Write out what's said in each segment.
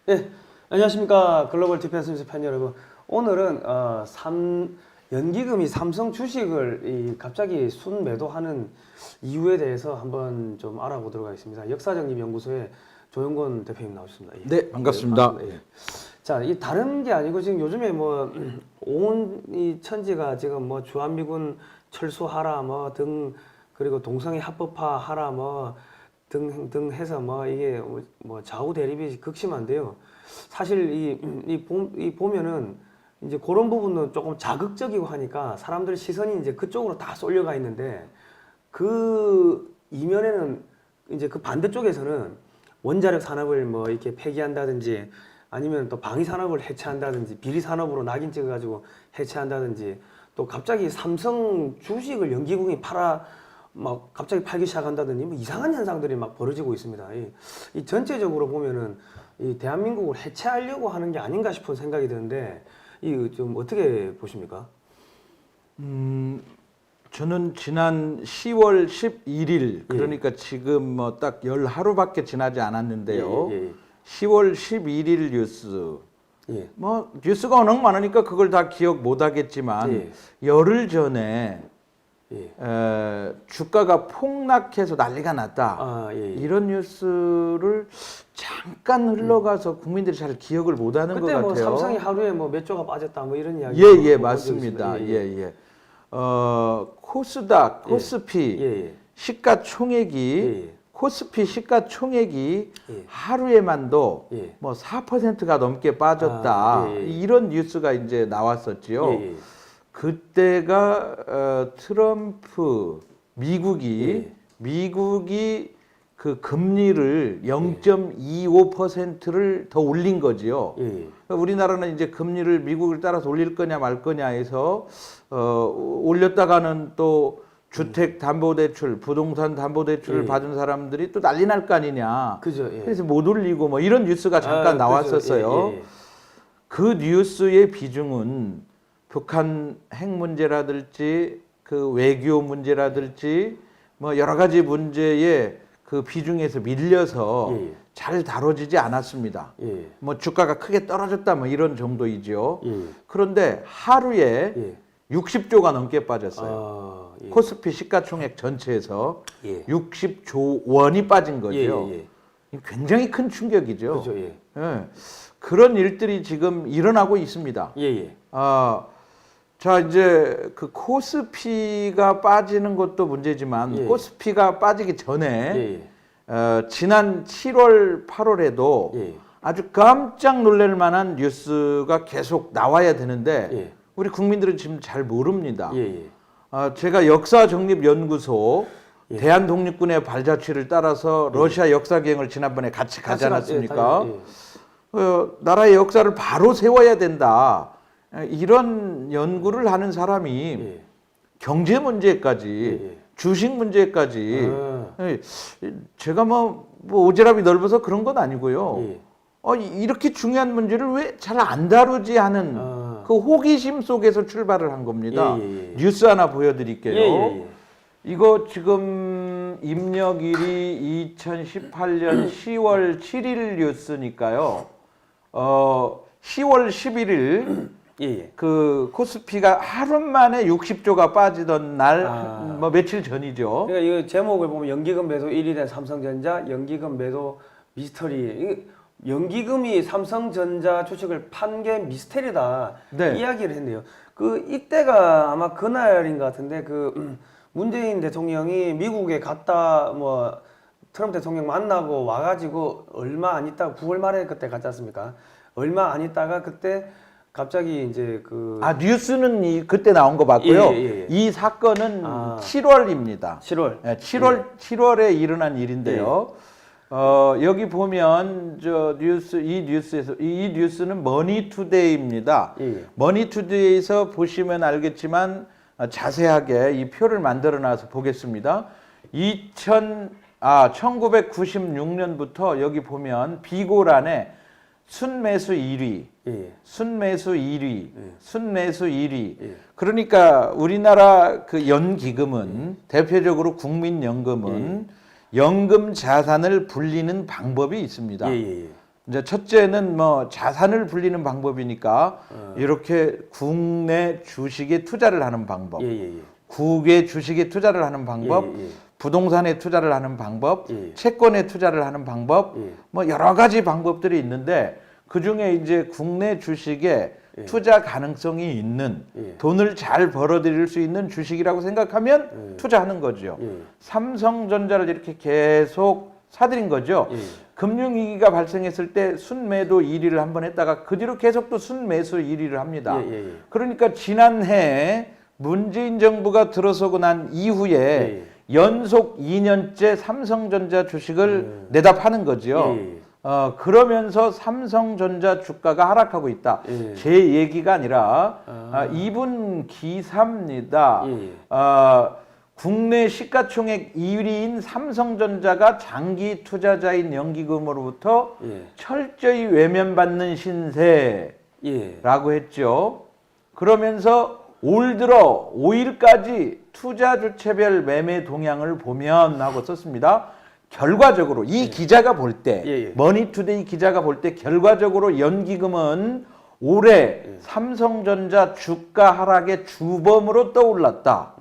네, 안녕하십니까. 글로벌 디펜스 뉴스 팬 여러분. 오늘은 연기금이 삼성 주식을 갑자기 순매도하는 이유에 대해서 한번 좀 알아보도록 하겠습니다. 역사정립 연구소의 조영권 대표님 나오셨습니다. 예. 네, 반갑습니다. 예. 자, 이 다른 게 아니고 지금 요즘에 뭐 온 이 천지가 지금 뭐 주한미군 철수하라 뭐 등 그리고 동성애 합법화하라 뭐 등 해서 뭐 이게 뭐 좌우 대립이 극심한데요. 사실 이 보면은 이제 그런 부분은 조금 자극적이고 하니까 사람들 시선이 이제 그쪽으로 다 쏠려가 있는데 그 이면에는 이제 그 반대쪽에서는 원자력 산업을 뭐 이렇게 폐기한다든지 아니면 또 방위 산업을 해체한다든지 비리 산업으로 낙인 찍어가지고 해체한다든지 또 갑자기 삼성 주식을 연기금이 막 갑자기 팔기 시작한다든지 뭐 이상한 현상들이 막 벌어지고 있습니다. 이 전체적으로 보면은 이 대한민국을 해체하려고 하는 게 아닌가 싶은 생각이 드는데 이 좀 어떻게 보십니까? 저는 지난 10월 11일 그러니까 지금 뭐 딱 10하루밖에 지나지 않았는데요. 10월 11일 뉴스 뭐 뉴스가 워낙 많으니까 그걸 다 기억 못 하겠지만 열흘 전에 주가가 폭락해서 난리가 났다. 이런 뉴스를 잠깐 흘러가서 국민들이 잘 기억을 못하는 것 그때 같아요. 뭐 삼성이 하루에 뭐 몇 조가 빠졌다 뭐 이런 이야기. 예, 맞습니다. 코스닥, 코스피 시가총액이 코스피 시가총액이 하루에만도 뭐 4%가 넘게 빠졌다. 이런 뉴스가 이제 나왔었지요. 그때가 트럼프 미국이 그 금리를 0.25%를 더 올린 거지요. 우리나라는 이제 금리를 미국을 따라서 올릴 거냐 말 거냐 해서 올렸다가는 또 주택 담보 대출, 부동산 담보 대출을 받은 사람들이 또 난리 날 거 아니냐. 그죠. 그래서 못 올리고 뭐 이런 뉴스가 잠깐 나왔었어요. 그 뉴스의 비중은 북한 핵 문제라든지 그 외교 문제라든지 뭐 여러 가지 문제에 그 비중에서 밀려서 잘 다뤄지지 않았습니다. 뭐 주가가 크게 떨어졌다 뭐 이런 정도이죠. 그런데 하루에 60조가 넘게 빠졌어요. 코스피 시가총액 전체에서 60조 원이 빠진 거죠. 굉장히 큰 충격이죠. 그렇죠. 그런 일들이 지금 일어나고 있습니다. 자, 이제 그 코스피가 빠지는 것도 문제지만 코스피가 빠지기 전에 지난 7월, 8월에도 아주 깜짝 놀랄 만한 뉴스가 계속 나와야 되는데 우리 국민들은 지금 잘 모릅니다. 제가 역사정립연구소 대한독립군의 발자취를 따라서 러시아 역사기행을 지난번에 같이 가지 않았습니까? 나라의 역사를 바로 세워야 된다. 이런 연구를 하는 사람이 경제 문제까지 주식 문제까지 제가 뭐 오지랖이 넓어서 그런 건 아니고요. 이렇게 중요한 문제를 왜 잘 안 다루지 하는 그 호기심 속에서 출발을 한 겁니다. 뉴스 하나 보여드릴게요. 이거 지금 입력일이 2018년 10월 7일 뉴스니까요. 10월 11일 그 코스피가 하루 만에 60조가 빠지던 날 뭐 며칠 전이죠. 그러니까 이거 제목을 보면 연기금 매도 1위 된 삼성전자, 연기금 매도 미스터리. 연기금이 삼성전자 주식을 판 게 미스테리다 이야기를 했네요. 그 이때가 아마 그날인 것 같은데 그 문재인 대통령이 미국에 갔다 뭐 트럼프 대통령 만나고 와가지고 얼마 안 있다가 9월 말에 그때 갔지 않습니까? 얼마 안 있다가 그때 갑자기 이제 뉴스는 그때 나온 거 맞고요. 이 사건은 7월입니다. 7월. 7월에 일어난 일인데요. 여기 보면 이 뉴스는 머니투데이입니다. 머니투데이에서 보시면 알겠지만 자세하게 이 표를 만들어 놔서 보겠습니다. 1996년부터 여기 보면 비고란에 순매수 1위, 순매수 1위, 순매수 1위. 그러니까 우리나라 그 연기금은 대표적으로 국민연금은 연금 자산을 불리는 방법이 있습니다. 이제 첫째는 뭐 자산을 불리는 방법이니까 이렇게 국내 주식에 투자를 하는 방법, 예, 예, 예. 국외 주식에 투자를 하는 방법, 예, 예. 부동산에 투자를 하는 방법, 예. 채권에 투자를 하는 방법, 예. 뭐 여러 가지 방법들이 있는데 그 중에 이제 국내 주식에 투자 가능성이 있는 예. 돈을 잘 벌어들일 수 있는 주식이라고 생각하면 투자하는 거죠. 예. 삼성전자를 이렇게 계속 사들인 거죠. 예. 금융위기가 발생했을 때 순매도 1위를 한번 했다가 그 뒤로 계속 또 순매수 1위를 합니다. 예, 예, 예. 그러니까 지난해 문재인 정부가 들어서고 난 이후에 예. 연속 2년째 삼성전자 주식을 내다 파는 거죠. 예. 그러면서 삼성전자 주가가 하락하고 있다. 예. 제 얘기가 아니라 이분 기사입니다. 예. 국내 시가총액 1위인 삼성전자가 장기 투자자인 연기금으로부터 예. 철저히 외면받는 신세라고 예. 했죠. 그러면서 올 들어 5일까지 투자 주체별 매매 동향을 보면 하고 썼습니다. 결과적으로 이 기자가 볼 때, 예, 예. 머니투데이 기자가 볼 때 결과적으로 연기금은 올해 삼성전자 주가 하락의 주범으로 떠올랐다.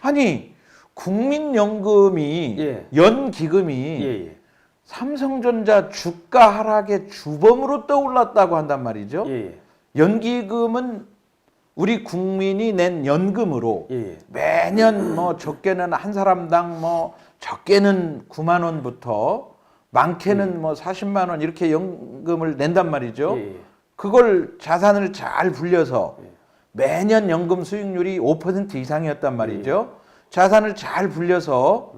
아니 국민연금이 예. 연기금이 예, 예. 삼성전자 주가 하락의 주범으로 떠올랐다고 한단 말이죠. 예, 예. 연기금은 우리 국민이 낸 연금으로 예. 매년 뭐 적게는 한 사람당 뭐 적게는 9만 원부터 많게는 뭐 40만 원 이렇게 연금을 낸단 말이죠. 예. 그걸 자산을 잘 불려서 매년 연금 수익률이 5% 이상이었단 말이죠. 자산을 잘 불려서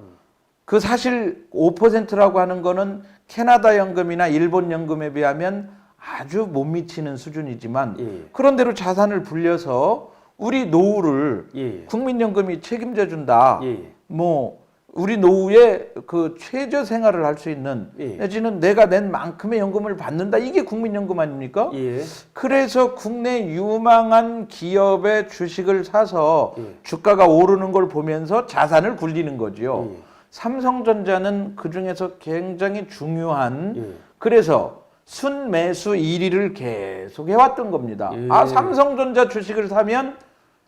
그 사실 5%라고 하는 거는 캐나다 연금이나 일본 연금에 비하면 아주 못 미치는 수준이지만 예. 그런대로 자산을 불려서 우리 노후를 예. 국민연금이 책임져 준다. 예. 뭐 우리 노후에 그 최저 생활을 할 수 있는 예. 내지는 내가 낸 만큼의 연금을 받는다. 이게 국민연금 아닙니까? 예. 그래서 국내 유망한 기업의 주식을 사서 예. 주가가 오르는 걸 보면서 자산을 굴리는 거죠. 예. 삼성전자는 그 중에서 굉장히 중요한 예. 그래서 순매수 1위를 계속 해왔던 겁니다. 예. 아 삼성전자 주식을 사면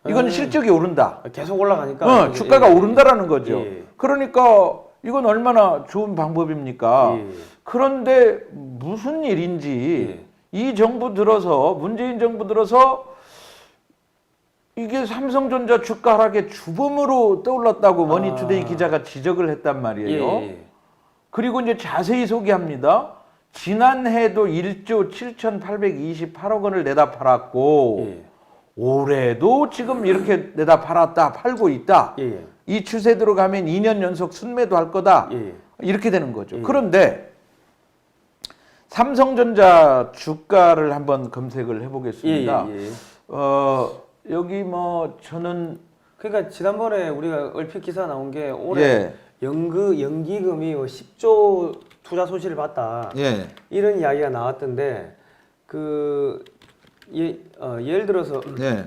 이건 실적이 오른다. 계속 올라가니까 주가가 오른다라는 거죠. 예. 그러니까 이건 얼마나 좋은 방법입니까? 예. 그런데 무슨 일인지 이 정부 들어서 문재인 정부 들어서 이게 삼성전자 주가 하락의 주범으로 떠올랐다고 머니투데이 기자가 지적을 했단 말이에요. 예. 그리고 이제 자세히 소개합니다. 지난해도 1조 7,828억 원을 내다 팔았고 예. 올해도 지금 이렇게 내다 팔았다 팔고 있다. 예. 이 추세대로 가면 2년 연속 순매도 할 거다. 예. 이렇게 되는 거죠. 그런데 삼성전자 주가를 한번 검색을 해보겠습니다. 예. 여기 뭐 저는 그러니까 지난번에 우리가 얼핏 기사 나온 게 올해 예. 연기금이 10조 투자 소실을 봤다. 예. 이런 이야기가 나왔던데 예를 들어서 예.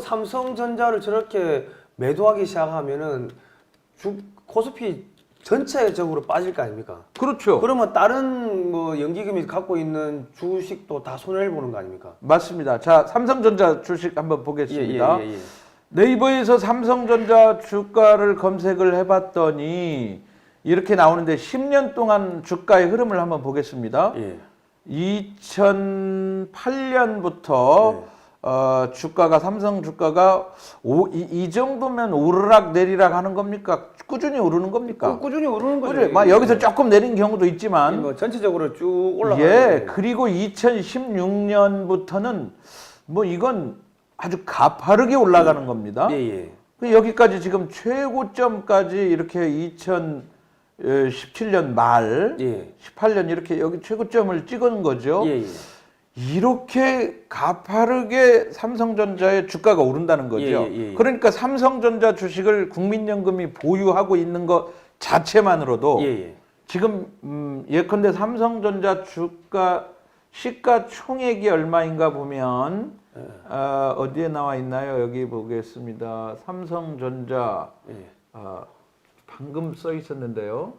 삼성전자를 저렇게 매도하기 시작하면은 코스피 전체적으로 빠질 거 아닙니까? 그렇죠. 그러면 다른 뭐 연기금이 갖고 있는 주식도 다 손해를 보는 거 아닙니까? 맞습니다. 자, 삼성전자 주식 한번 보겠습니다. 예. 네이버에서 삼성전자 주가를 검색을 해봤더니 이렇게 나오는데 10년 동안 주가의 흐름을 한번 보겠습니다. 예. 2008년부터 주가가 삼성 주가가 이 정도면 오르락 내리락 하는 겁니까? 꾸준히 오르는 겁니까? 꾸준히 오르는 거죠. 꾸준히, 막 여기서 조금 내린 경우도 있지만 뭐 전체적으로 쭉 올라가는 예, 거예요. 그리고 2016년부터는 뭐 이건 아주 가파르게 올라가는 겁니다. 예. 그 여기까지 지금 최고점까지 이렇게 2017년 말, 예. 18년 이렇게 여기 최고점을 찍은 거죠. 예. 이렇게 가파르게 삼성전자의 주가가 오른다는 거죠. 예. 그러니까 삼성전자 주식을 국민연금이 보유하고 있는 것 자체만으로도 예. 지금 예컨대 삼성전자 주가 시가총액이 얼마인가 보면 어디에 나와 있나요? 여기 보겠습니다. 삼성전자 방금 써 있었는데요.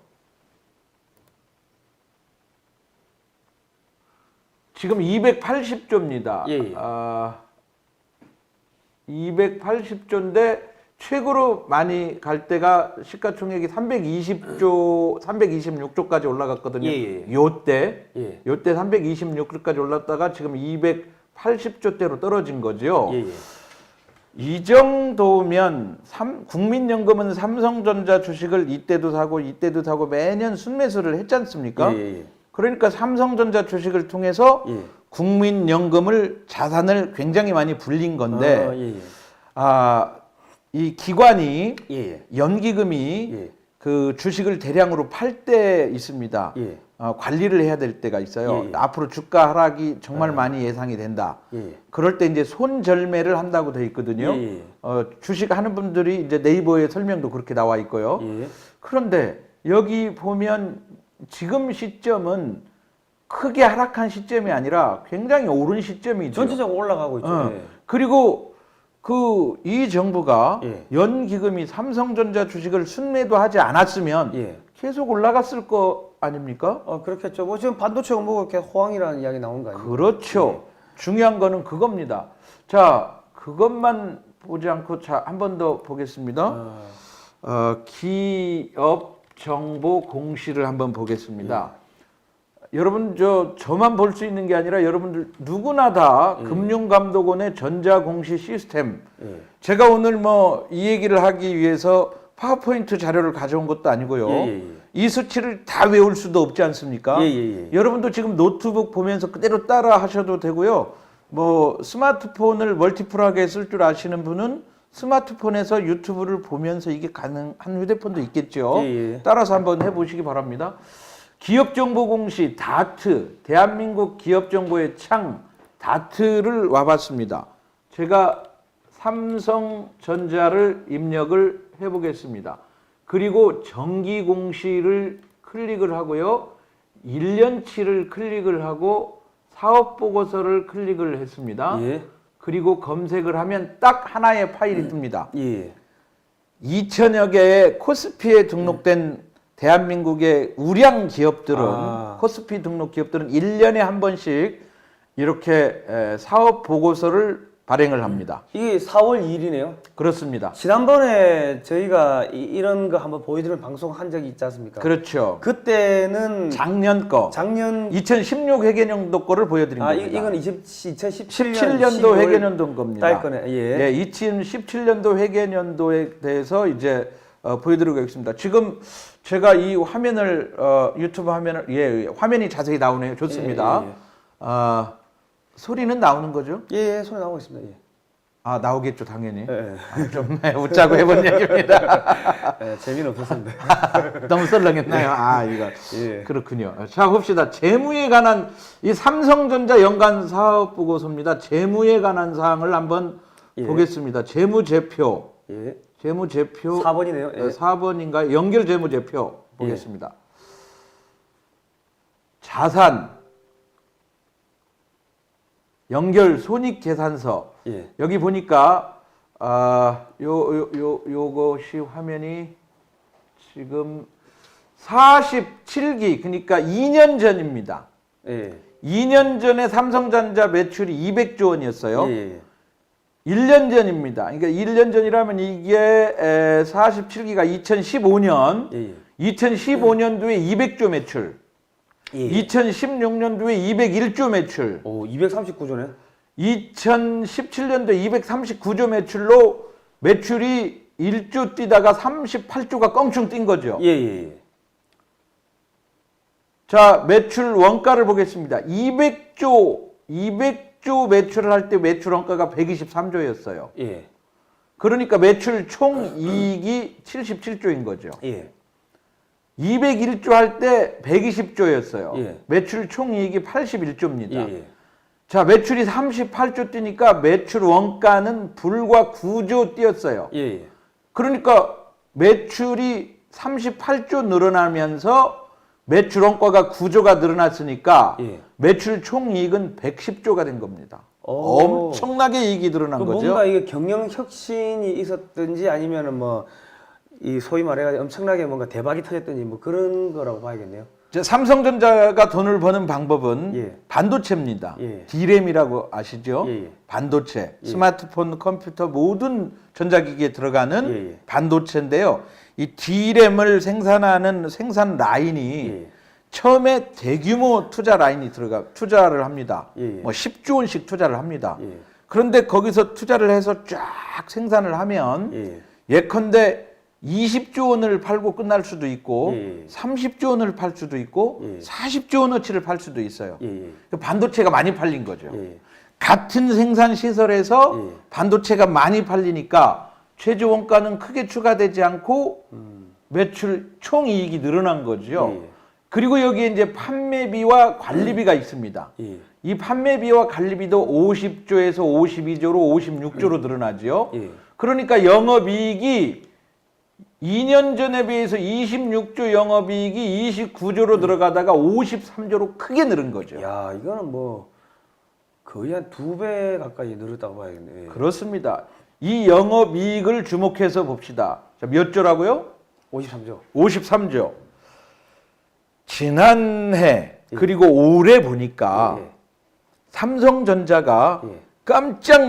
지금 280조입니다. 예, 예. 280조인데 최고로 많이 갈 때가 시가총액이 320조, 326조까지 올라갔거든요. 예, 예. 요때 예. 326조까지 올랐다가 지금 280조대로 떨어진 거죠. 예, 예. 이 정도면 국민연금은 삼성전자 주식을 이때도 사고 매년 순매수를 했지 않습니까? 예, 예. 그러니까 삼성전자 주식을 통해서 예. 국민연금을 자산을 굉장히 많이 불린 건데 예, 예. 이 기관이 예, 예. 연기금이 예. 그 주식을 대량으로 팔 때 있습니다. 예. 관리를 해야 될 때가 있어요. 예, 예. 앞으로 주가 하락이 정말 많이 예상이 된다. 예. 그럴 때 이제 손절매를 한다고 돼 있거든요. 예, 예. 주식 하는 분들이 이제 네이버에 설명도 그렇게 나와 있고요. 예. 그런데 여기 보면 지금 시점은 크게 하락한 시점이 아니라 굉장히 오른 시점이죠. 전체적으로 올라가고 있죠. 예. 그리고 이 정부가 예. 연기금이 삼성전자 주식을 순매도 하지 않았으면 예. 계속 올라갔을 거 아닙니까? 그렇겠죠. 뭐 지금 반도체 업무가 이렇게 호황이라는 이야기 나오는 거 아니에요? 그렇죠. 중요한 거는 그겁니다. 자, 그것만 보지 않고 한 번 더 보겠습니다. 기업 정보 공시를 한번 보겠습니다. 여러분 저만 볼 수 있는 게 아니라 여러분들 누구나 다 금융감독원의 전자공시 시스템. 제가 오늘 뭐 이 얘기를 하기 위해서 파워포인트 자료를 가져온 것도 아니고요. 이 수치를 다 외울 수도 없지 않습니까? 여러분도 지금 노트북 보면서 그대로 따라 하셔도 되고요. 뭐 스마트폰을 멀티플하게 쓸 줄 아시는 분은 스마트폰에서 유튜브를 보면서 이게 가능한 휴대폰도 있겠죠. 따라서 한번 해보시기 바랍니다. 기업정보공시 다트, 대한민국 기업정보의 창 다트를 와봤습니다. 제가 삼성전자를 입력을 해보겠습니다. 그리고 정기공시를 클릭을 하고요. 1년치를 클릭을 하고 사업보고서를 클릭을 했습니다. 그리고 검색을 하면 딱 하나의 파일이 뜹니다. 2천여 개의 코스피에 등록된 대한민국의 우량 기업들은 코스피 등록 기업들은 1년에 한 번씩 이렇게 사업 보고서를 발행을 합니다. 이게 4월 2일이네요. 그렇습니다. 지난번에 저희가 이런 거 한번 보여드리는 방송 한 적이 있지 않습니까? 그렇죠. 그때는 작년 2016 회계연도 거를 보여드린 겁니다. 이건 2017년 17년도 회계연도 겁니다. 딸 거네. 2017년도 회계연도에 대해서 이제 보여드리고 있습니다. 지금 제가 이 화면을 유튜브 화면을 화면이 자세히 나오네요. 좋습니다. 소리는 나오는 거죠? 소리 나오고 있습니다. 나오겠죠, 당연히. 좀 웃자고 해본 얘기입니다. 재미는 없었습니다. 너무 썰렁했나요? 이거. 그렇군요. 자, 봅시다. 재무에 관한 이 삼성전자 연간 사업 보고서입니다. 재무에 관한 사항을 한번 보겠습니다. 재무제표. 재무제표 4번이네요. 4번인가요? 연결 재무제표 보겠습니다. 자산 연결 손익계산서. 여기 보니까 요것이 화면이 지금 47기 그러니까 2년 전입니다. 2년 전에 삼성전자 매출이 200조 원이었어요. 1년 전입니다. 그러니까 1년 전이라면 이게 47기가 2015년 2015년도에 200조 매출. 2016년도에 201조 매출. 239조네. 2017년도에 239조 매출로 매출이 1조 뛰다가 38조가 껑충 뛴 거죠. 자, 매출 원가를 보겠습니다. 200조 매출을 할 때 매출 원가가 123조였어요. 그러니까 매출 총 이익이 77조인 거죠. 201조 할 때 120조였어요. 매출 총이익이 81조입니다. 자, 매출이 38조 뛰니까 매출 원가는 불과 9조 뛰었어요. 그러니까 매출이 38조 늘어나면서 매출 원가가 9조가 늘어났으니까 매출 총이익은 110조가 된 겁니다. 엄청나게 이익이 늘어난 거죠. 뭔가 이게 경영 혁신이 있었든지 아니면은 뭐 이 소위 말해가지고 엄청나게 뭔가 대박이 터졌든지 뭐 그런 거라고 봐야겠네요. 이제 삼성전자가 돈을 버는 방법은 예. 반도체입니다. 예. D램이라고 아시죠? 예, 예. 반도체, 예. 스마트폰, 컴퓨터 모든 전자기기에 들어가는 예, 예. 반도체인데요. 이 D램을 생산하는 생산 라인이 예. 처음에 대규모 투자를 합니다. 예, 예. 뭐 10조 원씩 투자를 합니다. 예. 그런데 거기서 투자를 해서 쫙 생산을 하면 예. 예컨대 20조 원을 팔고 끝날 수도 있고 예. 30조 원을 팔 수도 있고 예. 40조 원어치를 팔 수도 있어요. 예. 그 반도체가 많이 팔린 거죠. 예. 같은 생산 시설에서 예. 반도체가 많이 팔리니까 최저 원가는 크게 추가되지 않고 매출 총 이익이 늘어난 거죠. 예. 그리고 여기에 이제 판매비와 관리비가 있습니다. 예. 이 판매비와 관리비도 50조에서 52조로 56조로 늘어나죠. 예. 그러니까 영업이익이 2년 전에 비해서 26조 영업이익이 29조로 들어가다가 53조로 크게 늘은 거죠. 야, 이거는 뭐 거의 한 2배 가까이 늘었다고 봐야겠네. 예. 그렇습니다. 이 영업이익을 주목해서 봅시다. 자, 몇 조라고요? 53조. 53조. 지난해 그리고 올해 보니까 예. 삼성전자가 예. 깜짝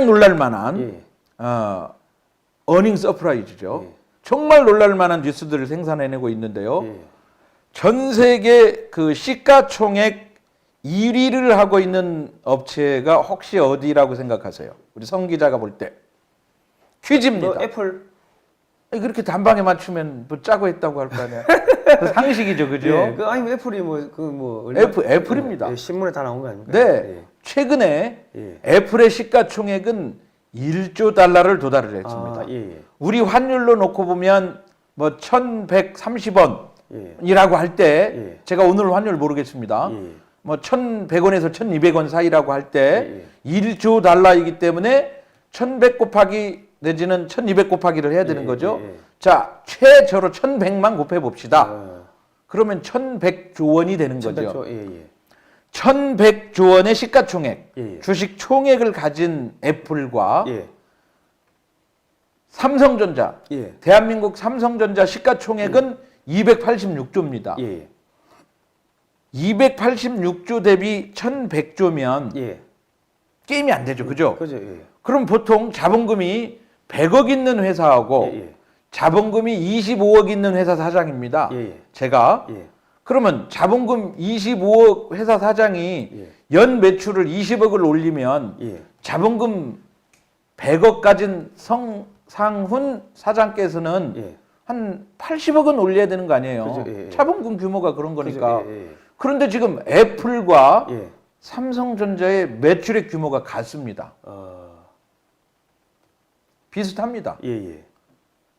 놀랄 만한 예. 어닝 서프라이즈죠. 예. 정말 놀랄 만한 뉴스들을 생산해내고 있는데요. 예. 전 세계 그 시가총액 1위를 하고 있는 업체가 혹시 어디라고 생각하세요? 우리 성 기자가 볼 때. 퀴즈입니다. 너 애플. 아니, 그렇게 단방에 맞추면 뭐 짜고 했다고 할 거 아니야. 그 상식이죠, 그죠? 예. 그 아니 애플이 뭐 애플입니다. 예. 신문에 다 나온 거 아닙니까? 네, 최근에 예. 애플의 시가총액은 1조 달러를 도달을 했습니다. 아, 예. 예. 우리 환율로 놓고 보면 뭐 1,130원이라고 예. 할 때 예. 제가 오늘 환율 모르겠습니다. 예. 뭐 1,100원에서 1,200원 사이라고 할 때 예. 1조 달러이기 때문에 1,100 곱하기 내지는 1,200 곱하기를 해야 되는 예. 거죠. 예. 자, 최저로 1,100만 곱해 봅시다. 아, 그러면 1,100조 원이 되는 거죠. 1100조. 예. 예. 1,100조 원의 시가총액, 예. 주식 총액을 가진 애플과 예. 삼성전자, 예. 대한민국 삼성전자 시가총액은 286조입니다. 예. 286조 대비 1,100조면 예. 게임이 안 되죠. 그죠? 그죠. 예. 그럼 보통 자본금이 100억 있는 회사하고 예. 예. 자본금이 25억 있는 회사 사장입니다. 예. 예. 제가 예. 그러면 자본금 25억 회사 사장이 예. 연 매출을 20억을 올리면 예. 자본금 100억 가진 성상훈 사장께서는 예. 한 80억은 올려야 되는 거 아니에요. 그죠, 예, 예. 자본금 규모가 그런 거니까. 그죠. 예. 예. 그런데 지금 애플과 예. 삼성전자의 매출액 규모가 같습니다. 비슷합니다. 예. 예.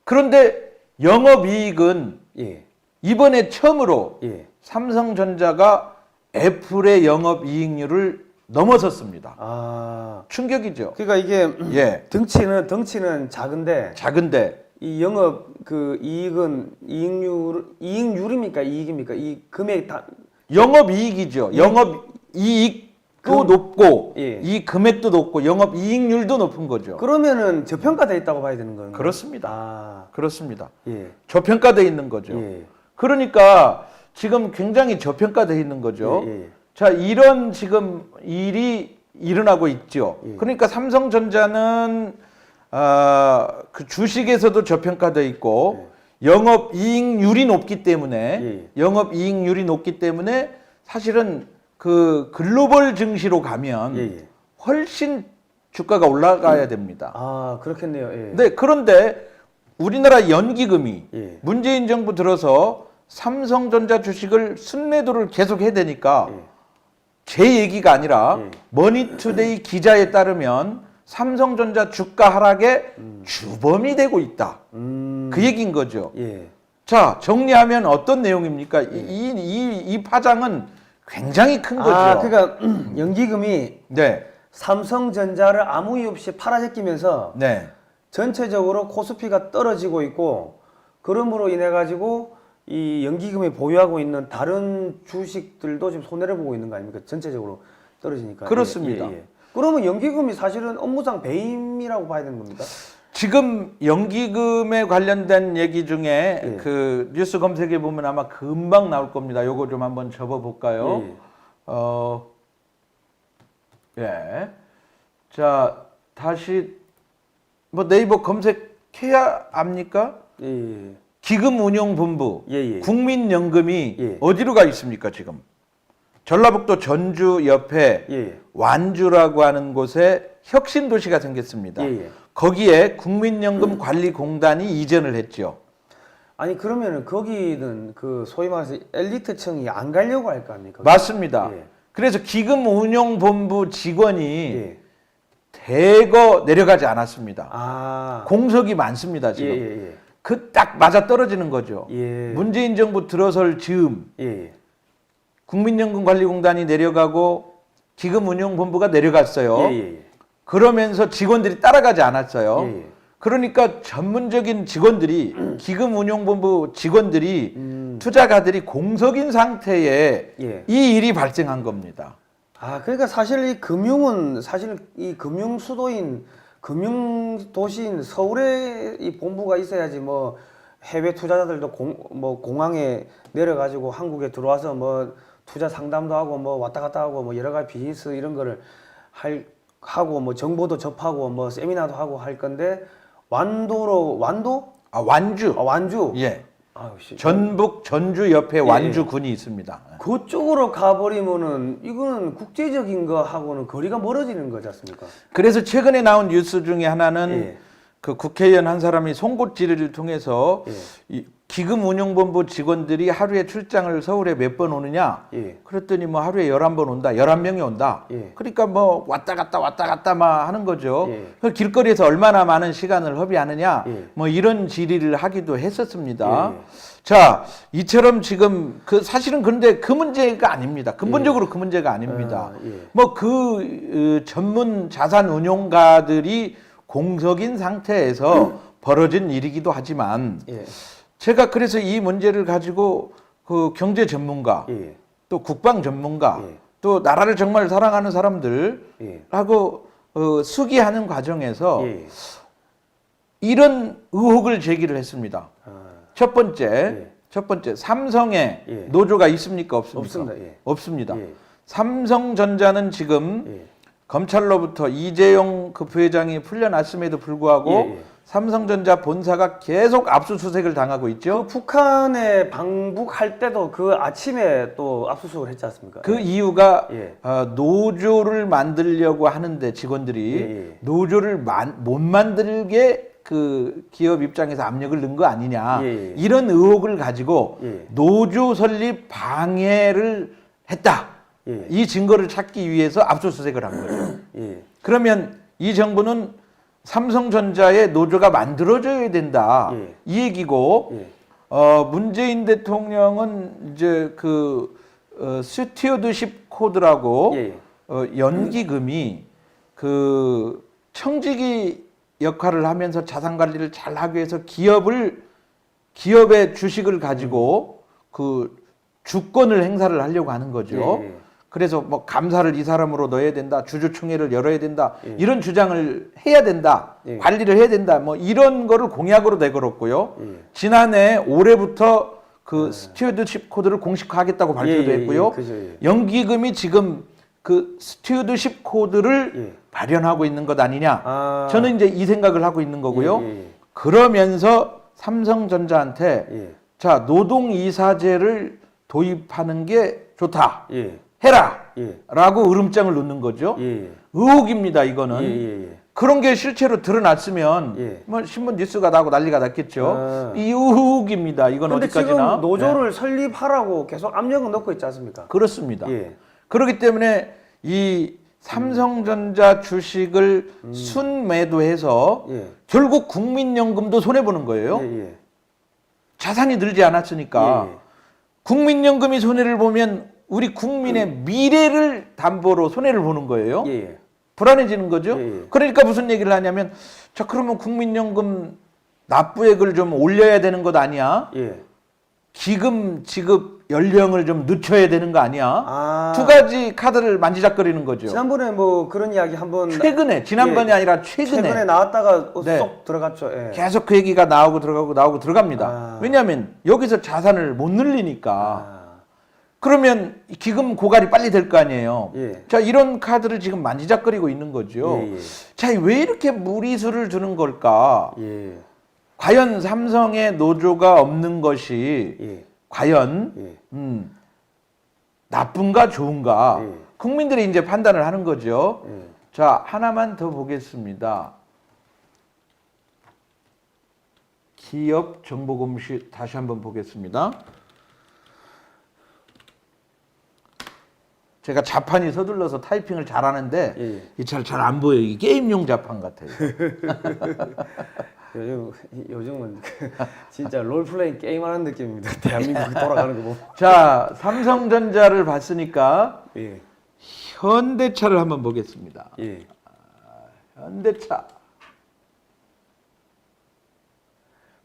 그런데 영업이익은 예. 이번에 처음으로 예. 삼성전자가 애플의 영업이익률을 넘어섰습니다. 아. 충격이죠. 그러니까 이게 예, 덩치는 작은데 작은데 이 영업 그 이익은 이익률입니까? 이익입니까? 이 금액 다 영업이익이죠. 영업이익도 높고 예. 이 금액도 높고 영업이익률도 높은 거죠. 그러면은 저평가돼 있다고 봐야 되는 거예요. 그렇습니다. 아. 그렇습니다. 예. 저평가돼 있는 거죠. 예. 그러니까 지금 굉장히 저평가돼 있는 거죠. 예. 예. 자, 이런 지금 일이 일어나고 있죠. 예. 그러니까 삼성전자는 그 주식에서도 저평가돼 있고 영업이익률이 높기 때문에 예. 영업이익률이 높기 때문에 사실은 그 글로벌 증시로 가면 예. 예. 훨씬 주가가 올라가야 됩니다. 아, 그렇겠네요. 예. 네, 그런데 우리나라 연기금이 예. 문재인 정부 들어서 삼성전자 주식을 순매도를 계속 해야 되니까 예. 제 얘기가 아니라 예. 머니투데이 기자에 따르면 삼성전자 주가 하락의 주범이 되고 있다. 그 얘기인 거죠. 예. 자, 정리하면 어떤 내용입니까? 이 파장은 굉장히 큰 거죠. 아, 그러니까 연기금이 네, 삼성전자를 아무 이유 없이 팔아제끼면서 네, 전체적으로 코스피가 떨어지고 있고 그러므로 인해 가지고 이 연기금이 보유하고 있는 다른 주식들도 지금 손해를 보고 있는 거 아닙니까? 전체적으로 떨어지니까. 그렇습니다. 그러면 연기금이 사실은 업무상 배임이라고 봐야 되는 겁니까? 지금 연기금에 관련된 얘기 중에 예. 그 뉴스 검색해 보면 아마 금방 나올 겁니다. 요거 좀 한번 접어 볼까요? 예. 자, 다시 뭐 네이버 검색해야 압니까? 예. 기금운용본부 예, 예. 국민연금이 예. 어디로 가 있습니까 지금? 전라북도 전주 옆에 예. 완주라고 하는 곳에 혁신도시가 생겼습니다. 예, 예. 거기에 국민연금관리공단이 이전을 했죠. 아니 그러면은 거기는 그 소위 말해서 엘리트층이 안 가려고 할 거 아닙니까? 맞습니다. 예. 그래서 기금운용본부 직원이 예. 대거 내려가지 않았습니다. 아. 공석이 많습니다 지금. 예. 그 딱 맞아 떨어지는 거죠. 예. 문재인 정부 들어설 즈음 예. 국민연금관리공단이 내려가고 기금운용본부가 내려갔어요. 예. 그러면서 직원들이 따라가지 않았어요. 예. 그러니까 전문적인 직원들이 기금운용본부 직원들이 투자가들이 공석인 상태에 예. 이 일이 발생한 겁니다. 아, 그러니까 사실 이 금융은 사실 이 금융 수도인 금융 도시인 서울에 이 본부가 있어야지 뭐 해외 투자자들도 공항에 내려가지고 한국에 들어와서 뭐 투자 상담도 하고 뭐 왔다 갔다 하고 뭐 여러 가지 비즈니스 이런 거를 하고 뭐 정보도 접하고 뭐 세미나도 하고 할 건데 완주? 완주. 예. 아유, 씨. 전북 전주 옆에 완주군이 있습니다. 그쪽으로 가버리면은 이거는 국제적인 거 하고는 거리가 멀어지는 거지 않습니까? 그래서 최근에 나온 뉴스 중에 하나는 예. 그 국회의원 한 사람이 송곳질을 통해서 예. 이 기금운용본부 직원들이 하루에 출장을 서울에 몇 번 오느냐? 예. 그랬더니 뭐 하루에 11번 온다. 11명이 온다. 예. 그러니까 뭐 왔다 갔다 막 하는 거죠. 예. 그 길거리에서 얼마나 많은 시간을 허비하느냐? 예. 뭐 이런 질의를 하기도 했었습니다. 예. 자, 이처럼 지금 그 사실은 그런데 그 문제가 아닙니다. 근본적으로 그 문제가 아닙니다. 예. 뭐 그 전문 자산 운용가들이 공석인 상태에서 벌어진 일이기도 하지만 예. 제가 그래서 이 문제를 가지고 그 경제 전문가 예. 또 국방 전문가 예. 또 나라를 정말 사랑하는 사람들하고 예. 수기하는 과정에서 예. 이런 의혹을 제기를 했습니다. 아. 첫 번째 삼성에 예. 노조가 있습니까 없습니까? 없습니다. 예. 없습니다. 예. 삼성전자는 지금 예. 검찰로부터 이재용 그 부회장이 풀려났음에도 불구하고 예. 삼성전자 본사가 계속 압수수색을 당하고 있죠. 그 북한에 방북할 때도 그 아침에 또 압수수색을 했지 않습니까? 그 이유가 예. 노조를 만들려고 하는데 직원들이 예. 노조를 못 만들게 그 기업 입장에서 압력을 넣은 거 아니냐 예. 이런 의혹을 가지고 예. 노조 설립 방해를 했다. 예. 이 증거를 찾기 위해서 압수수색을 한 거죠. 예. 그러면 이 정부는 삼성전자의 노조가 만들어져야 된다. 예. 이 얘기고 예. 문재인 대통령은 이제 그 스튜어드십 코드라고 예. 연기금이 그 청지기 역할을 하면서 자산 관리를 잘 하기 위해서 기업의 주식을 가지고 그 주권을 행사를 하려고 하는 거죠. 예. 그래서 뭐 감사를 이 사람으로 넣어야 된다, 주주총회를 열어야 된다, 예. 이런 주장을 해야 된다, 예. 관리를 해야 된다, 뭐 이런 거를 공약으로 내걸었고요. 예. 지난해 올해부터 그 스튜어드십 코드를 공식화하겠다고 발표도 예. 했고요. 그죠, 예. 연기금이 지금 그 스튜어드십 코드를 예. 발현하고 있는 것 아니냐? 아. 저는 이제 이 생각을 하고 있는 거고요. 예. 그러면서 삼성전자한테 예. 자 노동이사제를 도입하는 게 좋다. 예. 해라! 예. 라고 으름장을 놓는 거죠. 예. 의혹입니다, 이거는. 예. 그런 게 실제로 드러났으면 예. 뭐 신문 뉴스가 나고 난리가 났겠죠. 아. 이 의혹입니다. 이건 근데 어디까지나. 지금 노조를 설립하라고 계속 압력은 넣고 있지 않습니까? 그렇습니다. 예. 그렇기 때문에 이 삼성전자 주식을 순매도해서 예. 결국 국민연금도 손해보는 거예요. 예. 자산이 늘지 않았으니까. 예. 국민연금이 손해를 보면 우리 국민의 미래를 담보로 손해를 보는 거예요. 예. 불안해지는 거죠. 예. 그러니까 무슨 얘기를 하냐면 자 그러면 국민연금 납부액을 좀 올려야 되는 것 아니야? 예. 기금 지급 연령을 좀 늦춰야 되는 거 아니야? 아. 두 가지 카드를 만지작거리는 거죠. 지난번에 뭐 그런 이야기 한번 최근에 지난번이 예, 아니라 최근에 나왔다가 네. 쏙 들어갔죠. 예. 계속 그 얘기가 나오고 들어갑니다. 아. 왜냐하면 여기서 자산을 못 늘리니까. 아. 그러면 기금 고갈이 빨리 될 거 아니에요. 예. 자, 이런 카드를 지금 만지작거리고 있는 거죠. 예, 예. 자, 왜 이렇게 무리수를 두는 걸까? 예. 과연 삼성의 노조가 없는 것이 예. 과연 예. 나쁜가 좋은가? 예. 국민들이 이제 판단을 하는 거죠. 예. 자, 하나만 더 보겠습니다. 기업 정보 공시 다시 한번 보겠습니다. 제가 자판이 서둘러서 타이핑을 잘하는데 예. 이 잘 안 보여요. 이 게임용 자판 같아요. 요즘은 진짜 롤플레잉 게임하는 느낌입니다. 대한민국이 돌아가는 거 보면. 자, 삼성전자를 봤으니까 예. 현대차를 한번 보겠습니다. 예. 현대차.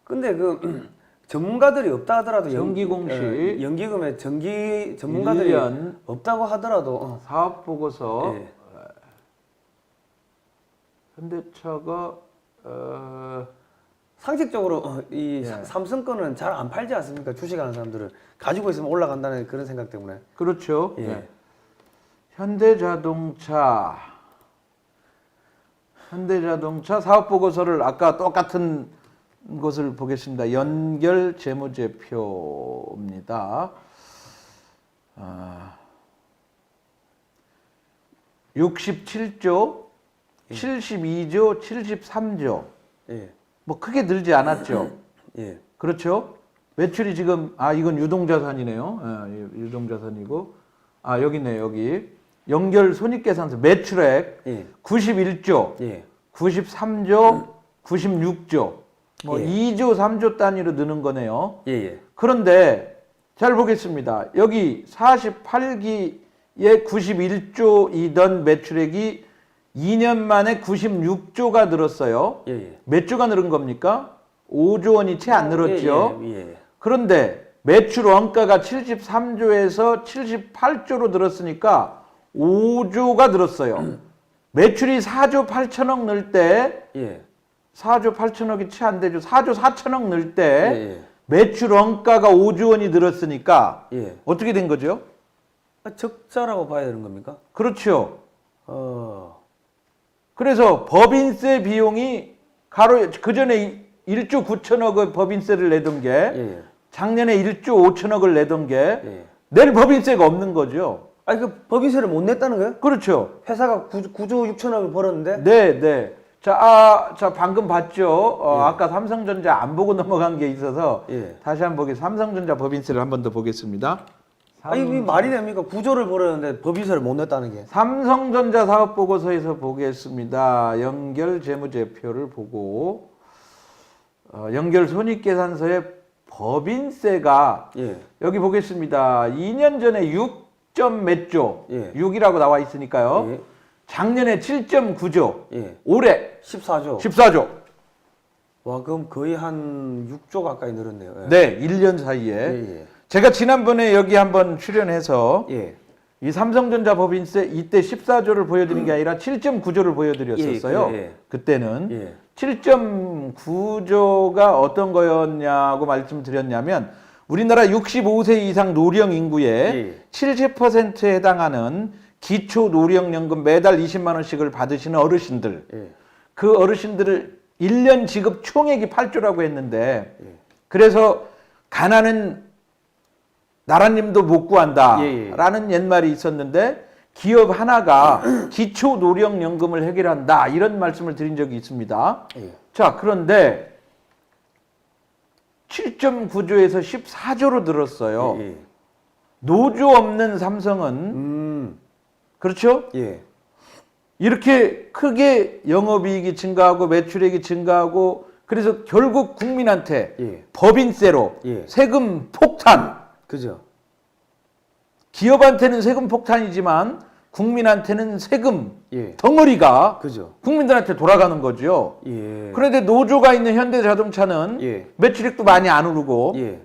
근데 전문가들이 없다 하더라도 정기공시 연기금에 전기 전문가들이 1년 없다고 하더라도 사업 보고서 예. 현대차가 상식적으로 이 예. 삼성 거는 잘 안 팔지 않습니까? 주식하는 사람들은 가지고 있으면 올라간다는 그런 생각 때문에. 그렇죠. 예. 네. 현대자동차 사업 보고서를 아까 똑같은 것을 보겠습니다. 연결 재무제표입니다. 67조, 72조, 73조. 예. 뭐 크게 늘지 않았죠. 예. 그렇죠? 매출이 지금 이건 유동자산이네요. 유동자산이고 여기 있네요. 여기 연결 손익계산서 매출액 예. 91조, 예. 93조, 96조. 뭐 예. 2조, 3조 단위로 느는 거네요. 예. 예. 그런데 잘 보겠습니다. 여기 48기에 91조이던 매출액이 2년 만에 96조가 늘었어요. 예. 예. 몇 조가 늘은 겁니까? 5조 원이 채 안 늘었죠. 예. 예. 그런데 매출 원가가 73조에서 78조로 늘었으니까 5조가 늘었어요. 매출이 4조 8천억 늘 때 예. 4조 8천억이 채 안 되죠. 4조 4천억 늘 때 예. 매출 원가가 5조 원이 늘었으니까 예. 어떻게 된 거죠? 적자라고 봐야 되는 겁니까? 그렇죠. 그래서 법인세 비용이 그 전에 1조 9천억의 법인세를 내던 게 예. 작년에 1조 5천억을 내던 게 예. 낼 법인세가 없는 거죠. 아니 법인세를 못 냈다는 거예요? 그렇죠. 회사가 9조 6천억을 벌었는데? 네, 네. 자, 방금 봤죠. 아까 삼성전자 안 보고 넘어간 게 있어서 예. 다시 한번 삼성전자 법인세를 한 번 더 보겠습니다. 아니 이게 말이 됩니까? 9조를 벌었는데 법인세를 못 냈다는 게? 삼성전자 사업 보고서에서 보겠습니다. 연결 재무제표를 보고 연결 손익계산서에 법인세가 예. 여기 보겠습니다. 2년 전에 6점 몇 조, 예. 6이라고 나와 있으니까요. 예. 작년에 7.9조, 예. 올해 14조. 14조. 와 그럼 거의 한 6조 가까이 늘었네요. 예. 네, 1년 사이에. 예. 제가 지난번에 여기 한번 출연해서 예. 이 삼성전자 법인세 이때 14조를 보여드린 게 아니라 7.9조를 보여드렸었어요. 예. 그때는. 예. 7.9조가 어떤 거였냐고 말씀드렸냐면 우리나라 65세 이상 노령 인구의 예. 70%에 해당하는 기초 노령연금 매달 20만 원씩을 받으시는 어르신들. 예. 그 어르신들을 1년 지급 총액이 8조라고 했는데 예. 그래서 가난은 나라님도 못 구한다라는 옛말이 있었는데 기업 하나가 기초 노령연금을 해결한다 이런 말씀을 드린 적이 있습니다. 예. 자, 그런데 7.9조에서 14조로 늘었어요. 예. 노조 없는 삼성은 그렇죠? 예. 이렇게 크게 영업이익이 증가하고 매출액이 증가하고 그래서 결국 국민한테 예. 법인세로 예. 세금 폭탄. 그죠. 기업한테는 세금 폭탄이지만 국민한테는 세금 예. 덩어리가 그죠. 국민들한테 돌아가는 거죠. 예. 그런데 노조가 있는 현대자동차는 예. 매출액도 많이 안 오르고 예.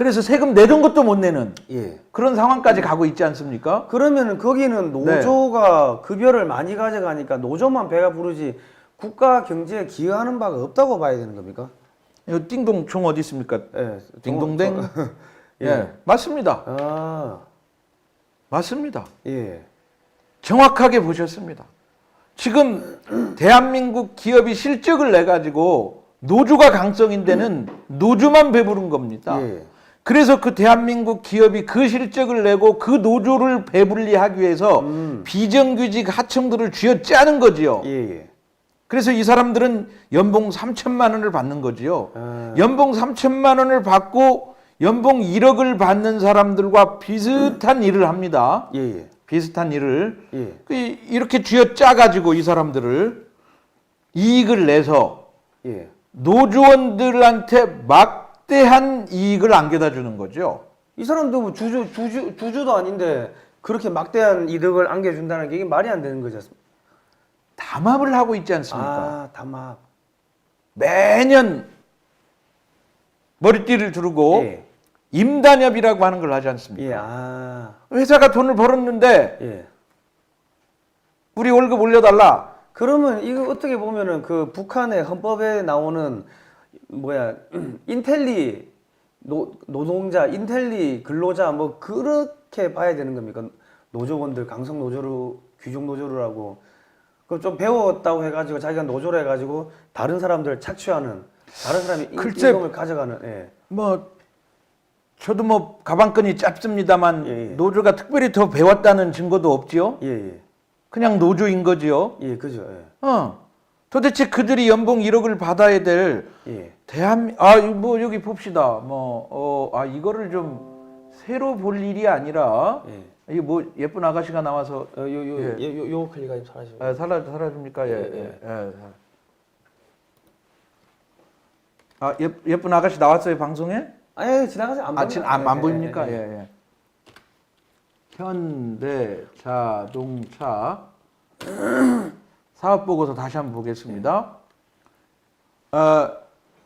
그래서 세금 내던 것도 못 내는 예. 그런 상황까지 가고 있지 않습니까? 그러면은 거기는 노조가 급여를 많이 가져가니까 노조만 배가 부르지 국가 경제에 기여하는 바가 없다고 봐야 되는 겁니까? 이거 띵동총 어디 있습니까? 예. 딩동댕. 예. 예, 맞습니다. 아, 맞습니다. 예. 정확하게 보셨습니다. 지금 대한민국 기업이 실적을 내 가지고 노조가 강성인 데는 노조만 배부른 겁니다. 예. 그래서 그 대한민국 기업이 그 실적을 내고 그 노조를 배불리하기 위해서 비정규직 하청들을 쥐어짜는 거지요. 예. 예. 그래서 이 사람들은 연봉 3천만 원을 받는 거지요. 아. 연봉 3천만 원을 받고 연봉 1억을 받는 사람들과 비슷한 일을 합니다. 예. 예. 비슷한 일을 예. 이렇게 쥐어짜 가지고 이 사람들을 이익을 내서 예. 노조원들한테 막대한 이익을 안겨다 주는 거죠. 이 사람도 뭐 주주도 아닌데 그렇게 막대한 이득을 안겨준다는 게 이게 말이 안 되는 거지 않습니까? 담합을 하고 있지 않습니까? 아, 담합. 매년 머리띠를 두르고 예. 임단협이라고 하는 걸 하지 않습니까? 예. 아. 회사가 돈을 벌었는데 예. 우리 월급 올려달라. 그러면 이거 어떻게 보면은 그 북한의 헌법에 나오는 뭐야 인텔리 노동자, 인텔리 근로자 뭐 그렇게 봐야 되는 겁니까? 노조원들 강성 노조로 귀족 노조를 하고 그 좀 배웠다고 해가지고 자기가 노조를 해가지고 다른 사람들 착취하는 다른 사람이 임금을 가져가는. 예. 뭐 저도 뭐 가방끈이 짧습니다만 예, 예. 노조가 특별히 더 배웠다는 증거도 없지요. 예. 예. 그냥 노조인 거지요. 예. 그죠. 예. 도대체 그들이 연봉 1억을 받아야 될 예. 뭐 여기 봅시다. 이거를 좀 새로 볼 일이 아니라 예. 이게 뭐 예쁜 아가씨가 나와서 요 클릭가 좀 사라지고. 사라집니까? 예. 예, 예쁜 아가씨 나왔어요 방송에? 아예 지나가지 안 보면 안 보입니까? 예. 현대 자동차 사업 보고서 다시 한번 보겠습니다.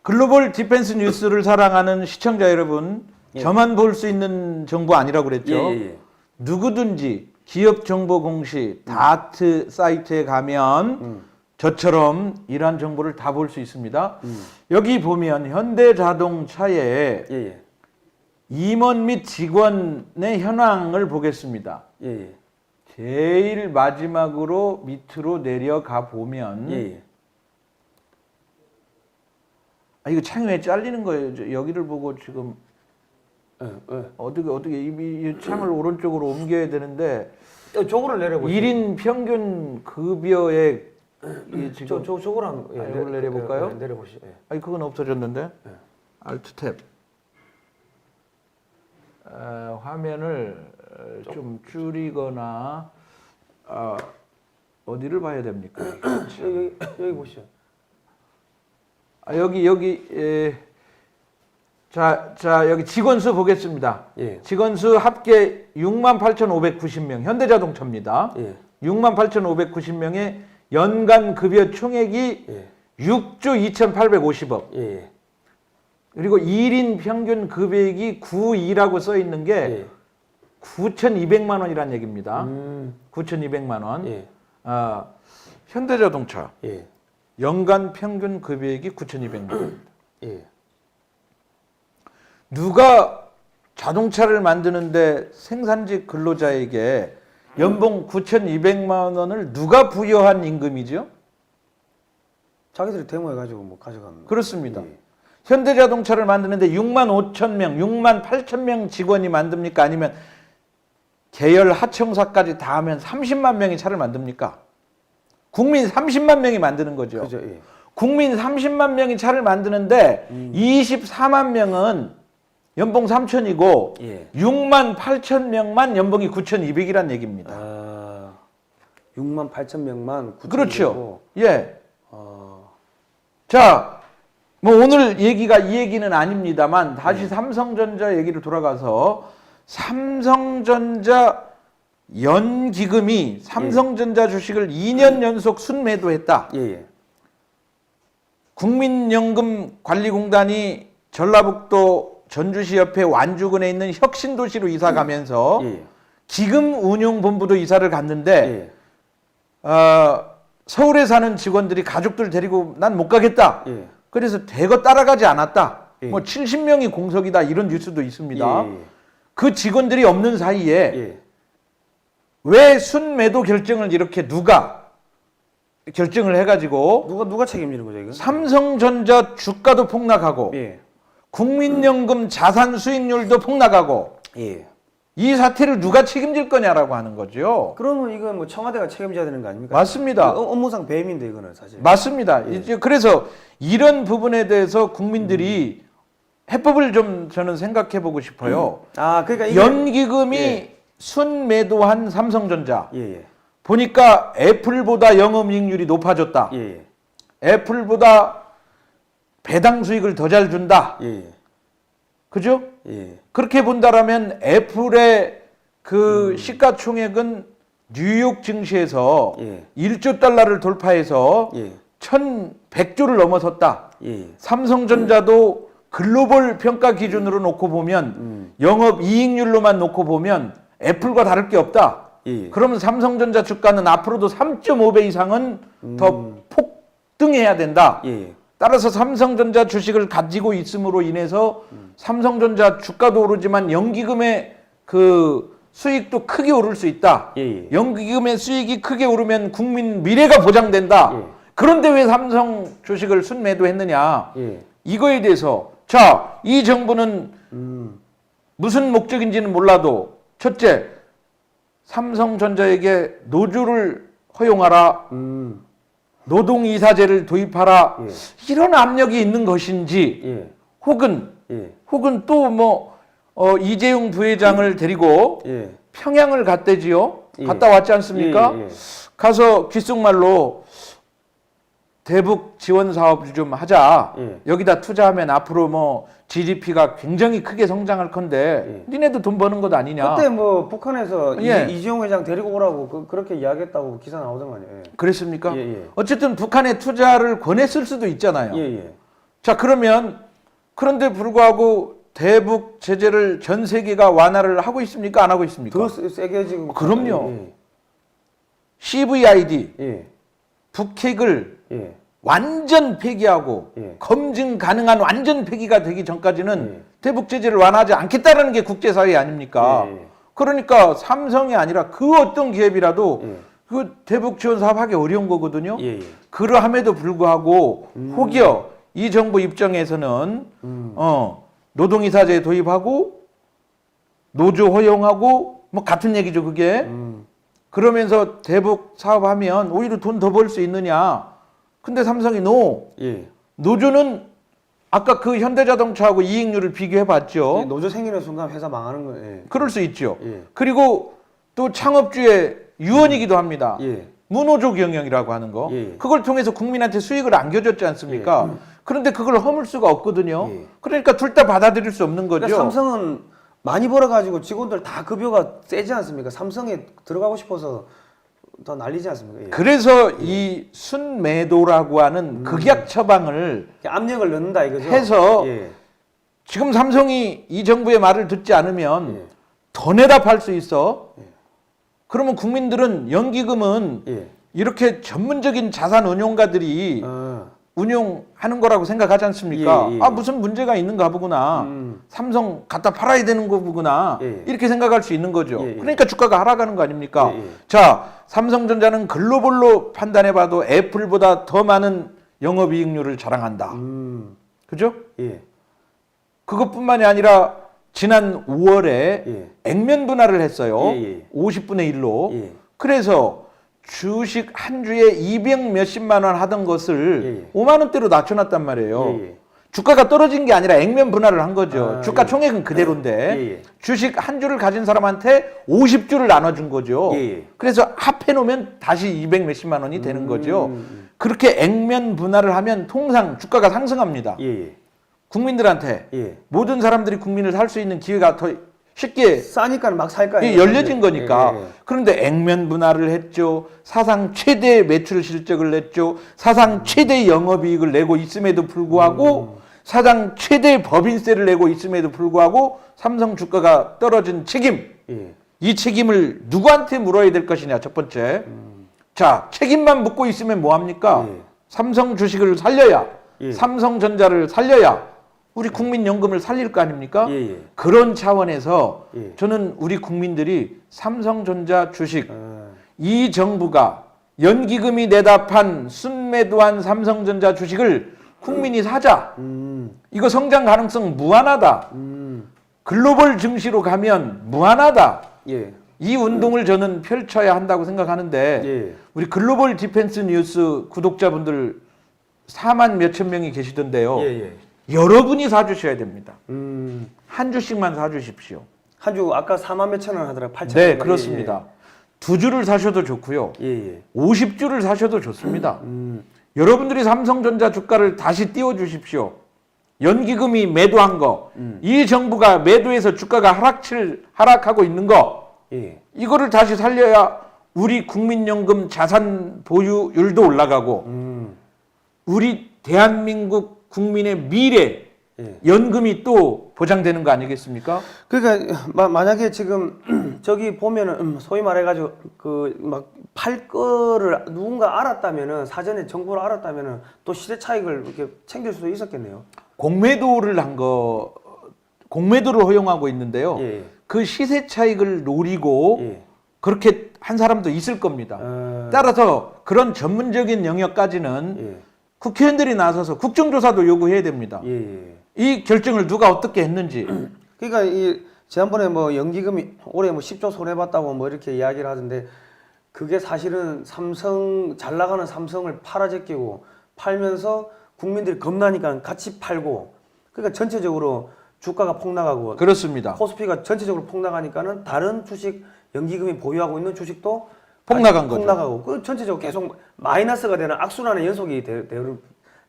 글로벌 디펜스 뉴스를 사랑하는 시청자 여러분, 저만 볼 수 있는 정보 아니라고 그랬죠? 예. 누구든지 기업 정보 공시 다트 사이트에 가면 저처럼 이러한 정보를 다 볼 수 있습니다. 여기 보면 현대자동차의 예. 임원 및 직원의 현황을 보겠습니다. 예. 제일 마지막으로 밑으로 내려가 보면 예. 이거 창이 왜 잘리는 거예요? 여기를 보고 지금 예. 어떻게 이 창을 오른쪽으로 옮겨야 되는데 저거를 내려보세요. 1인 평균 급여의 이 지금 저거를 한번 이걸 내려볼까요? 내려보시죠. 예. 그건 없어졌는데. 네. Alt 탭. 화면을 좀 줄이거나 어디를 봐야 됩니까? 여기 보시죠. 여기 직원 수 보겠습니다. 예. 직원 수 합계 68,590명. 현대자동차입니다. 예. 68,590명의 연간 급여 총액이 예. 6조 2,850억. 예. 그리고 1인 평균 급여액이 9.2라고 써 있는 게 예. 9,200만 원이란 얘기입니다. 9,200만 원. 예. 현대자동차 예. 연간 평균 급여액이 9,200만 원입니다. 예. 누가 자동차를 만드는데 생산직 근로자에게 연봉 9,200만 원을 누가 부여한 임금이죠? 자기들이 데모해가지고 뭐 가져가는 거. 그렇습니다. 예. 현대자동차를 만드는데 6만 5천 명, 6만 8천 명 직원이 만듭니까? 아니면 계열 하청사까지 다 하면 30만 명이 차를 만듭니까? 국민 30만 명이 만드는 거죠. 그죠. 예. 국민 30만 명이 차를 만드는데 24만 명은 연봉 3천이고 예. 6만 8천 명만 연봉이 9,200이란 얘기입니다. 6만 8천 명만 9천 그렇죠. 예. 자, 뭐 오늘 얘기가 이 얘기는 아닙니다만 다시 삼성전자 얘기를 돌아가서 삼성전자 연기금이 삼성전자 주식을 2년 연속 순매도했다. 예. 국민연금관리공단이 전라북도 전주시협회 완주군에 있는 혁신도시로 이사 가면서 예. 기금운용본부도 이사를 갔는데 예. 서울에 사는 직원들이 가족들 데리고 난 못 가겠다. 예. 그래서 대거 따라가지 않았다. 예. 뭐 70명이 공석이다 이런 뉴스도 있습니다. 예. 그 직원들이 없는 사이에 예. 왜 순매도 결정을 이렇게 누가 결정을 해가지고 누가 책임지는 거죠 이거? 삼성전자 주가도 폭락하고 예. 국민연금 자산 수익률도 폭락하고 예. 이 사태를 누가 책임질 거냐라고 하는 거죠. 그러면 이건 뭐 청와대가 책임져야 되는 거 아닙니까? 맞습니다. 업무상 배임인데 이거는 사실. 맞습니다. 예. 이제 그래서 이런 부분에 대해서 국민들이 해법을 좀 저는 생각해 보고 싶어요. 아 그러니까 이게 연기금이 예. 순매도한 삼성전자 예. 보니까 애플보다 영업이익률이 높아졌다. 예. 애플보다 배당 수익을 더 잘 준다. 예. 그죠? 예. 그렇게 본다라면 애플의 그 시가총액은 뉴욕 증시에서 예. 1조 달러를 돌파해서 예. 1,100조를 넘어섰다. 예. 삼성전자도 글로벌 평가 기준으로 놓고 보면 영업 이익률로만 놓고 보면 애플과 다를 게 없다. 예. 그러면 삼성전자 주가는 앞으로도 3.5배 이상은 더 폭등해야 된다. 예. 따라서 삼성전자 주식을 가지고 있음으로 인해서 삼성전자 주가도 오르지만 연기금의 그 수익도 크게 오를 수 있다. 예. 연기금의 수익이 크게 오르면 국민 미래가 보장된다. 예. 그런데 왜 삼성 주식을 순매도했느냐? 예. 이거에 대해서 자, 이 정부는 무슨 목적인지는 몰라도 첫째, 삼성전자에게 노조를 허용하라. 노동이사제를 도입하라. 예. 이런 압력이 있는 것인지 예. 혹은 예. 또 뭐 이재용 부회장을 데리고 예. 평양을 갔대지요. 예. 갔다 왔지 않습니까? 예. 예. 가서 귓속말로 대북 지원 사업을 좀 하자. 예. 여기다 투자하면 앞으로 뭐 GDP가 굉장히 크게 성장할 건데 니네도 돈 버는 것 아니냐. 그때 뭐 북한에서 예. 이재용 회장 데리고 오라고 그렇게 이야기했다고 기사 나오더만요. 예. 그랬습니까? 예, 예. 어쨌든 북한에 투자를 권했을 수도 있잖아요. 예. 예. 자, 그러면 그런데 불구하고 대북 제재를 전 세계가 완화를 하고 있습니까? 안 하고 있습니까? 더 세게 지금. 그럼요. 예. CVID, 예. 북핵을 예. 완전 폐기하고 예. 검증 가능한 완전 폐기가 되기 전까지는 예. 대북 제재를 완화하지 않겠다는 게 국제사회 아닙니까? 예. 그러니까 삼성이 아니라 그 어떤 기업이라도 예. 그 대북 지원 사업 하기 어려운 거거든요. 예. 예. 그러함에도 불구하고 혹여 이 정부 입장에서는 노동이사제 도입하고 노조 허용하고 뭐 같은 얘기죠 그게. 그러면서 대북 사업하면 오히려 돈 더 벌 수 있느냐. 근데 삼성이 예. 노조는 아까 그 현대자동차하고 이익률을 비교해봤죠. 예. 노조 생기는 순간 회사 망하는 거예요. 예. 그럴 수 있죠. 예. 그리고 또 창업주의 유언이기도 합니다. 예. 무노조 경영이라고 하는 거. 예. 그걸 통해서 국민한테 수익을 안겨줬지 않습니까? 그런데 그걸 허물 수가 없거든요. 예. 그러니까 둘 다 받아들일 수 없는 거죠. 그러니까 삼성은 많이 벌어가지고 직원들 다 급여가 세지 않습니까? 삼성에 들어가고 싶어서 더 난리지 않습니까? 예. 그래서 이 순매도라고 하는 극약 처방을 압력을 넣는다 이거죠. 해서 예. 지금 삼성이 이 정부의 말을 듣지 않으면 예. 더 내다 팔 수 있어. 그러면 국민들은 연기금은 예. 이렇게 전문적인 자산 운용가들이 운용하는 거라고 생각하지 않습니까? 예, 예. 아 무슨 문제가 있는가 보구나. 삼성 갖다 팔아야 되는 거 보구나. 예. 이렇게 생각할 수 있는 거죠. 예, 예. 그러니까 주가가 하락하는 거 아닙니까? 예, 예. 자, 삼성전자는 글로벌로 판단해봐도 애플보다 더 많은 영업이익률을 자랑한다. 그죠? 예. 그것뿐만이 아니라 지난 5월에 예. 액면 분할을 했어요. 예, 예. 50분의 1로. 예. 그래서 주식 한 주에 200 몇십만 원 하던 것을 예. 5만 원대로 낮춰놨단 말이에요. 예, 예. 주가가 떨어진 게 아니라 액면 분할을 한 거죠. 아, 주가 예. 총액은 그대로인데 예, 예. 주식 한 주를 가진 사람한테 50주를 나눠준 거죠. 예, 예. 그래서 합해놓으면 다시 200 몇십만 원이 되는 거죠. 그렇게 액면 분할을 하면 통상 주가가 상승합니다. 예. 예. 국민들한테 예. 모든 사람들이 국민을 살 수 있는 기회가 더 쉽게 싸니까 막 살 거 아니에요. 열려진 거니까. 예, 예. 그런데 액면 분할을 했죠. 사상 최대 매출 실적을 냈죠. 사상 최대 영업이익을 내고 있음에도 불구하고 사상 최대 법인세를 내고 있음에도 불구하고 삼성 주가가 떨어진 책임, 예. 이 책임을 누구한테 물어야 될 것이냐, 첫 번째. 자, 책임만 묻고 있으면 뭐합니까? 예. 삼성 주식을 살려야, 예. 삼성전자를 살려야 우리 국민연금을 살릴 거 아닙니까? 예, 예. 그런 차원에서 예. 저는 우리 국민들이 삼성전자 주식, 아, 이 정부가 연기금이 내다 판 순매도한 삼성전자 주식을 국민이 사자. 이거 성장 가능성 무한하다. 글로벌 증시로 가면 무한하다. 예. 이 운동을 저는 펼쳐야 한다고 생각하는데 예. 우리 글로벌 디펜스 뉴스 구독자분들 4만 몇천 명이 계시던데요. 예, 예. 여러분이 사주셔야 됩니다. 음. 한 주씩만 사주십시오. 한 주 아까 4만 몇천 원 하더라. 8천 네, 원. 그렇습니다. 두 주를 사셔도 좋고요. 예, 예. 50주를 사셔도 좋습니다. 여러분들이 삼성전자 주가를 다시 띄워주십시오. 연기금이 매도한 거, 이 정부가 매도해서 주가가 하락하고 있는 거, 예. 이거를 다시 살려야 우리 국민연금 자산 보유율도 올라가고 우리 대한민국 국민의 미래 예. 연금이 또 보장되는 거 아니겠습니까? 그러니까 만약에 지금 저기 보면은 소위 말해가지고 그 막 팔 거를 누군가 알았다면은 사전에 정보를 알았다면은 또 시세 차익을 이렇게 챙길 수도 있었겠네요. 공매도를 공매도를 허용하고 있는데요. 예. 그 시세 차익을 노리고 예. 그렇게 한 사람도 있을 겁니다. 어, 따라서 그런 전문적인 영역까지는 예. 국회의원들이 나서서 국정조사도 요구해야 됩니다. 예. 예. 이 결정을 누가 어떻게 했는지. 그러니까 이 지난번에 뭐 연기금이 올해 뭐 10조 손해 봤다고 뭐 이렇게 이야기를 하던데 그게 사실은 삼성 잘 나가는 삼성을 팔아 제끼고 팔면서 국민들이 겁나니까 같이 팔고 그러니까 전체적으로 주가가 폭락하고 그렇습니다. 코스피가 전체적으로 폭락하니까는 다른 주식 연기금이 보유하고 있는 주식도 폭락한 거죠. 폭락하고 그 전체적으로 계속 마이너스가 되는 악순환의 연속이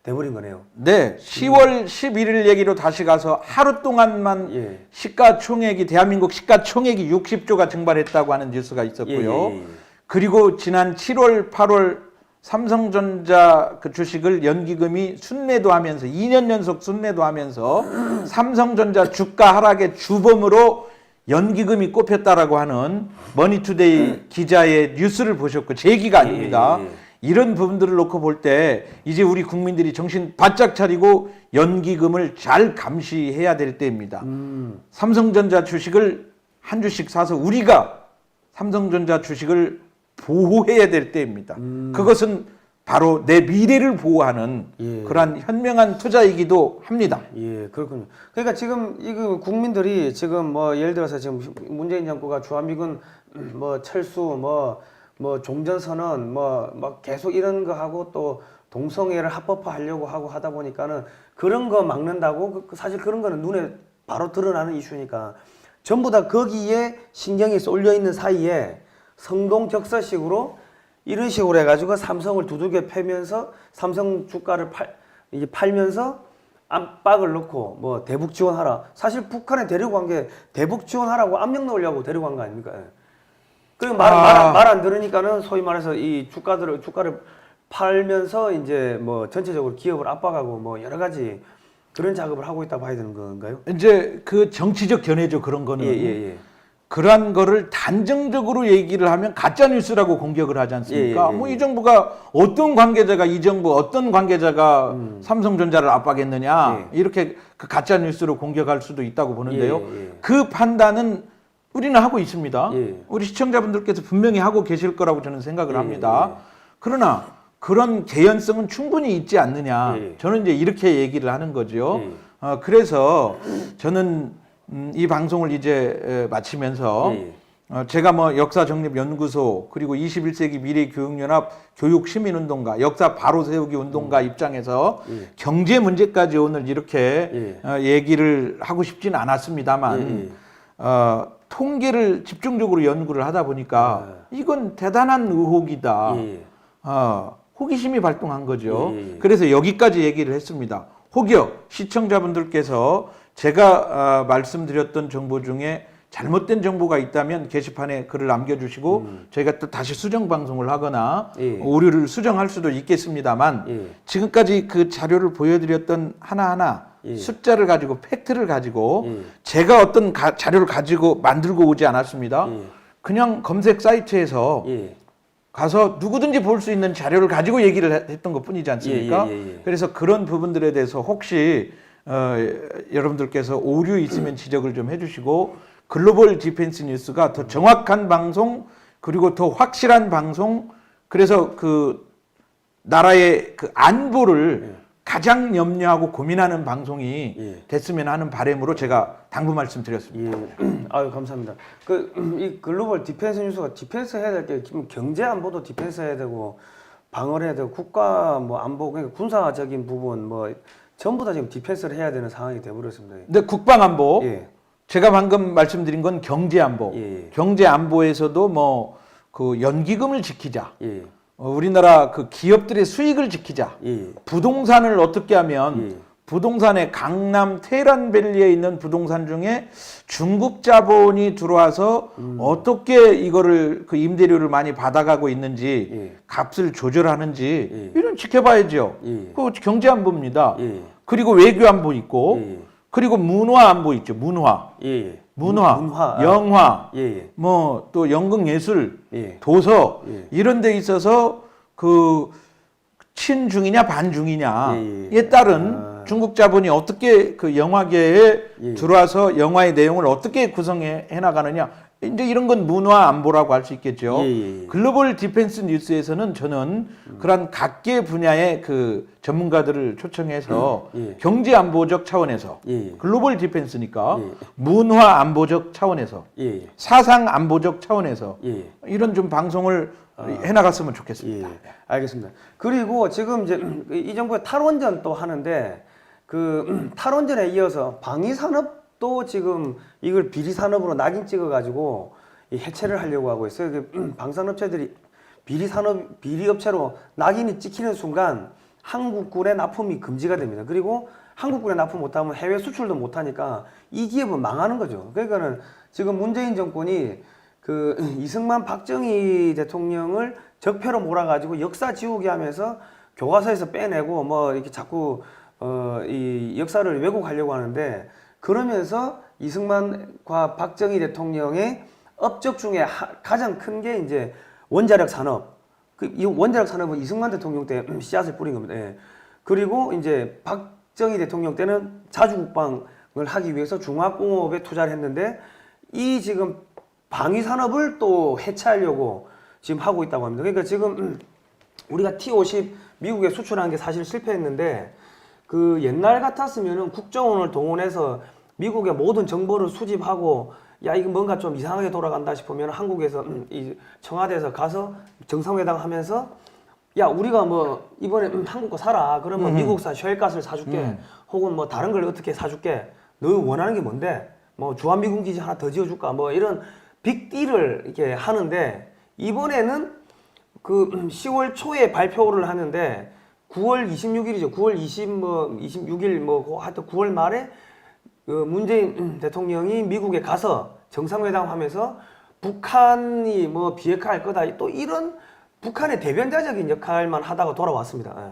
돼버린 거네요. 네, 10월 11일 얘기로 다시 가서 하루 동안만 예. 시가총액이 대한민국 시가총액이 60조가 증발했다고 하는 뉴스가 있었고요. 예. 그리고 지난 7월, 8월 삼성전자 그 주식을 연기금이 순매도하면서 2년 연속 순매도하면서 삼성전자 주가 하락의 주범으로 연기금이 꼽혔다라고 하는 머니투데이 기자의 뉴스를 보셨고 제 얘기가 아닙니다. 이런 부분들을 놓고 볼 때 이제 우리 국민들이 정신 바짝 차리고 연기금을 잘 감시해야 될 때입니다. 삼성전자 주식을 한 주씩 사서 우리가 삼성전자 주식을 보호해야 될 때입니다. 그것은 바로 내 미래를 보호하는 예. 그러한 현명한 투자이기도 합니다. 예, 그렇군요. 그러니까 지금 이거 국민들이 지금 뭐 예를 들어서 지금 문재인 정부가 주한미군 뭐 철수 뭐 종전선언 뭐 계속 이런 거 하고 또 동성애를 합법화하려고 하고 하다 보니까는 그런 거 막는다고 사실 그런 거는 눈에 바로 드러나는 이슈니까 전부 다 거기에 신경이 쏠려 있는 사이에 성동격서식으로 이런 식으로 해가지고 삼성을 두들겨 패면서 삼성 주가를 이제 팔면서 압박을 넣고 뭐 대북 지원하라. 사실 북한에 데리고 간 게 대북 지원하라고 압력 넣으려고 데리고 간 거 아닙니까? 그 말 안 들으니까는 소위 말해서 이 주가를 팔면서 이제 뭐 전체적으로 기업을 압박하고 뭐 여러 가지 그런 작업을 하고 있다 봐야 되는 건가요? 이제 그 정치적 견해죠. 그런 거는. 예. 그러한 거를 단정적으로 얘기를 하면 가짜 뉴스라고 공격을 하지 않습니까? 예. 뭐 이 정부가 어떤 관계자가 이 정부 어떤 관계자가 삼성전자를 압박했느냐 이렇게 그 가짜 뉴스로 공격할 수도 있다고 보는데요. 그 판단은 우리는 하고 있습니다. 우리 시청자분들께서 분명히 하고 계실 거라고 저는 생각을 합니다. 그러나 그런 개연성은 충분히 있지 않느냐. 저는 이제 이렇게 얘기를 하는 거죠. 그래서 저는 이 방송을 이제 마치면서 제가 뭐 역사정립연구소 그리고 21세기 미래교육연합 교육시민운동가 역사 바로 세우기 운동가 입장에서 경제 문제까지 오늘 이렇게 얘기를 하고 싶지는 않았습니다만 통계를 집중적으로 연구를 하다 보니까 이건 대단한 의혹이다. 호기심이 발동한 거죠. 그래서 여기까지 얘기를 했습니다. 혹여 시청자분들께서 제가 말씀드렸던 정보 중에 잘못된 정보가 있다면 게시판에 글을 남겨주시고 저희가 또 다시 수정 방송을 하거나 예. 오류를 수정할 수도 있겠습니다만 예. 지금까지 그 자료를 보여드렸던 하나하나 예. 숫자를 가지고 팩트를 가지고 예. 제가 어떤 자료를 가지고 만들고 오지 않았습니다. 예. 그냥 검색 사이트에서 예. 가서 누구든지 볼 수 있는 자료를 가지고 얘기를 했던 것 뿐이지 않습니까? 예. 그래서 그런 부분들에 대해서 혹시 여러분들께서 오류 있으면 지적을 좀 해주시고 글로벌 디펜스 뉴스가 더 정확한 방송 그리고 더 확실한 방송 그래서 그 나라의 그 안보를 가장 염려하고 고민하는 방송이 예. 됐으면 하는 바람으로 제가 당부 말씀드렸습니다. 예. 아유 감사합니다. 이 글로벌 디펜스 뉴스가 디펜스 해야 될 게 경제 안보도 디펜스 해야 되고 방어를 해야 되고 국가 뭐 안보 그러니까 군사적인 부분 뭐 전부 다 지금 디펜스를 해야 되는 상황이 돼버렸습니다. 근데 국방안보 예. 제가 방금 말씀드린 건 경제안보. 예. 경제안보에서도 뭐 그 연기금을 지키자. 예. 우리나라 그 기업들의 수익을 지키자. 예. 부동산을 어떻게 하면 예. 부동산의 강남 테헤란밸리에 있는 부동산 중에 중국 자본이 들어와서 어떻게 이거를 그 임대료를 많이 받아가고 있는지 예. 값을 조절하는지 예. 이런 지켜봐야죠. 예. 그 경제안보입니다. 예. 그리고 외교안보 있고 예. 그리고 문화안보 있죠. 문화. 예. 문화, 아. 영화, 예. 뭐 또 연극예술, 예. 도서 예. 이런 데 있어서 그 친중이냐 반중이냐에 예. 따른 중국 자본이 어떻게 그 영화계에 예. 들어와서 영화의 내용을 어떻게 구성해 나가느냐 이제 이런 건 문화 안보라고 할 수 있겠죠. 예. 글로벌 디펜스 뉴스에서는 저는 그런 각계 분야의 그 전문가들을 초청해서 예. 경제 안보적 차원에서 예. 글로벌 디펜스니까 예. 문화 안보적 차원에서 예. 사상 안보적 차원에서 예. 이런 좀 방송을 해나갔으면 좋겠습니다. 예, 알겠습니다. 그리고 지금 이제 이 정부의 탈원전 또 하는데 그 탈원전에 이어서 방위산업도 지금 이걸 비리산업으로 낙인 찍어가지고 이 해체를 하려고 하고 있어요. 그 방산업체들이 비리업체로 낙인이 찍히는 순간 한국군의 납품이 금지가 됩니다. 그리고 한국군에 납품 못하면 해외 수출도 못하니까 이 기업은 망하는 거죠. 그러니까는 지금 문재인 정권이 그 이승만 박정희 대통령을 적폐로 몰아가지고 역사 지우게 하면서 교과서에서 빼내고 뭐 이렇게 자꾸 이 역사를 왜곡하려고 하는데 그러면서 이승만과 박정희 대통령의 업적 중에 가장 큰 게 이제 원자력 산업. 이 원자력 산업은 이승만 대통령 때 씨앗을 뿌린 겁니다. 예. 그리고 이제 박정희 대통령 때는 자주국방을 하기 위해서 중화공업에 투자를 했는데 이 지금 방위 산업을 또 해체하려고 지금 하고 있다고 합니다. 그러니까 지금 우리가 T-50 미국에 수출한 게 사실 실패했는데 그 옛날 같았으면은 국정원을 동원해서 미국의 모든 정보를 수집하고 야 이거 뭔가 좀 이상하게 돌아간다 싶으면 한국에서 이 청와대에서 가서 정상회담 하면서 야 우리가 뭐 이번에 한국 거 사라 그러면 미국산 셰일가스를 사줄게 혹은 뭐 다른 걸 어떻게 사줄게 너 원하는 게 뭔데 뭐 주한미군 기지 하나 더 지어줄까 뭐 이런 빅딜을 이렇게 하는데 이번에는 그 10월 초에 발표를 하는데 9월 26일이죠. 9월 26일 뭐 하여튼 9월 말에 그 문재인 대통령이 미국에 가서 정상회담 하면서 북한이 뭐 비핵화할 거다. 또 이런 북한의 대변자적인 역할만 하다가 돌아왔습니다. 예.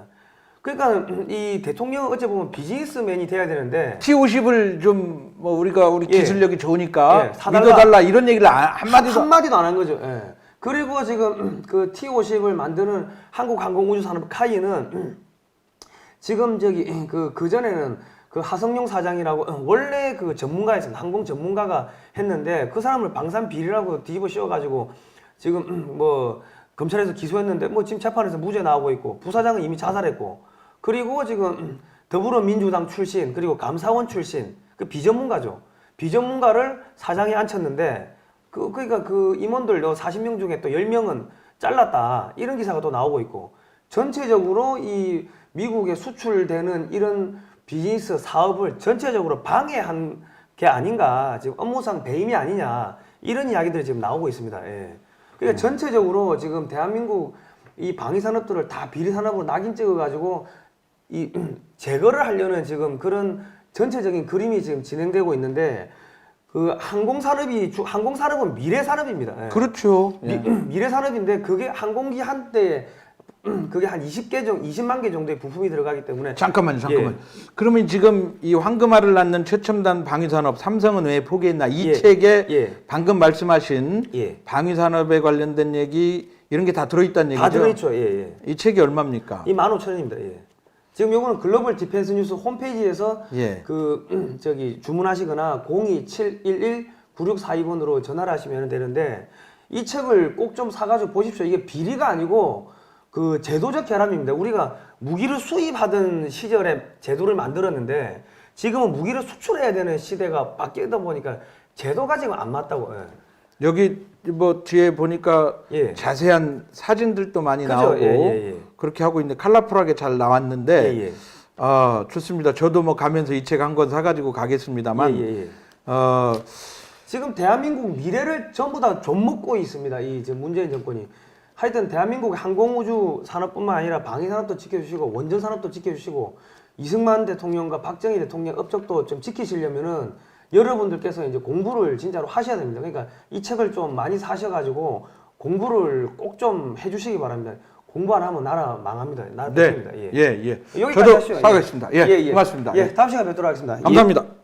그러니까 이 대통령은 어찌 보면 비즈니스맨이 돼야 되는데 T-50을 좀 뭐 우리 예. 기술력이 좋으니까 예, 사달라. 믿어달라 이런 얘기를 한마디도 안 한 거죠. 예. 그리고 지금 그 T-50을 만드는 한국항공우주산업 카이는 지금 저기 그 전에는 그 하성룡 사장이라고 원래 그 전문가였습니다. 항공 전문가가 했는데 그 사람을 방산 비리라고 뒤집어 씌워가지고 지금 뭐 검찰에서 기소했는데 뭐 지금 재판에서 무죄 나오고 있고 부사장은 이미 자살했고 그리고 지금 더불어민주당 출신 그리고 감사원 출신 그 비전문가죠. 비전문가를 사장에 앉혔는데 그러니까 그 임원들 40명 중에 또 10명은 잘랐다 이런 기사가 또 나오고 있고 전체적으로 이 미국에 수출되는 이런 비즈니스 사업을 전체적으로 방해한 게 아닌가 지금 업무상 배임이 아니냐 이런 이야기들이 지금 나오고 있습니다. 예. 그러니까 전체적으로 지금 대한민국 이 방위산업들을 다 비리산업으로 낙인 찍어가지고 이 제거를 하려는 지금 그런 전체적인 그림이 지금 진행되고 있는데 그 항공산업은 미래 산업입니다. 예. 그렇죠. 미래 산업인데 그게 항공기 한대 그게 한 20만 개 정도의 부품이 들어가기 때문에 잠깐만요. 예. 그러면 지금 이 황금알을 낳는 최첨단 방위산업 삼성은 왜 포기했나? 이 예. 책에 예. 방금 말씀하신 예. 방위산업에 관련된 얘기 이런 게 다 들어있다는 얘기죠? 다 들어있죠. 예, 예. 이 책이 얼마입니까? 이 15,000원입니다. 예. 지금 요거는 글로벌 디펜스 뉴스 홈페이지에서 예. 주문하시거나 02-711-9642번으로 전화를 하시면 되는데 이 책을 꼭 좀 사가지고 보십시오. 이게 비리가 아니고 그 제도적 결함입니다. 우리가 무기를 수입하던 시절에 제도를 만들었는데 지금은 무기를 수출해야 되는 시대가 바뀌다 보니까 제도가 지금 안 맞다고. 예. 여기 뭐 뒤에 보니까 예. 자세한 사진들도 많이 그죠? 나오고 예. 그렇게 하고 있는데 컬러풀하게 잘 나왔는데 예. 아 좋습니다. 저도 뭐 가면서 이 책 한 권 사가지고 가겠습니다만 예. 지금 대한민국 미래를 전부 다 좀먹고 있습니다. 이 지금 문재인 정권이. 하여튼 대한민국 항공우주 산업뿐만 아니라 방위산업도 지켜주시고 원전산업도 지켜주시고 이승만 대통령과 박정희 대통령 업적도 좀 지키시려면은 여러분들께서 이제 공부를 진짜로 하셔야 됩니다. 그러니까 이 책을 좀 많이 사셔가지고 공부를 꼭 좀 해주시기 바랍니다. 공부 안 하면 나라 망합니다. 나라 네. 뺏깁니다. 예. 여기까지 저도 하시죠. 사겠습니다. 예. 고맙습니다. 예. 다음 시간에 뵙도록 하겠습니다. 감사합니다.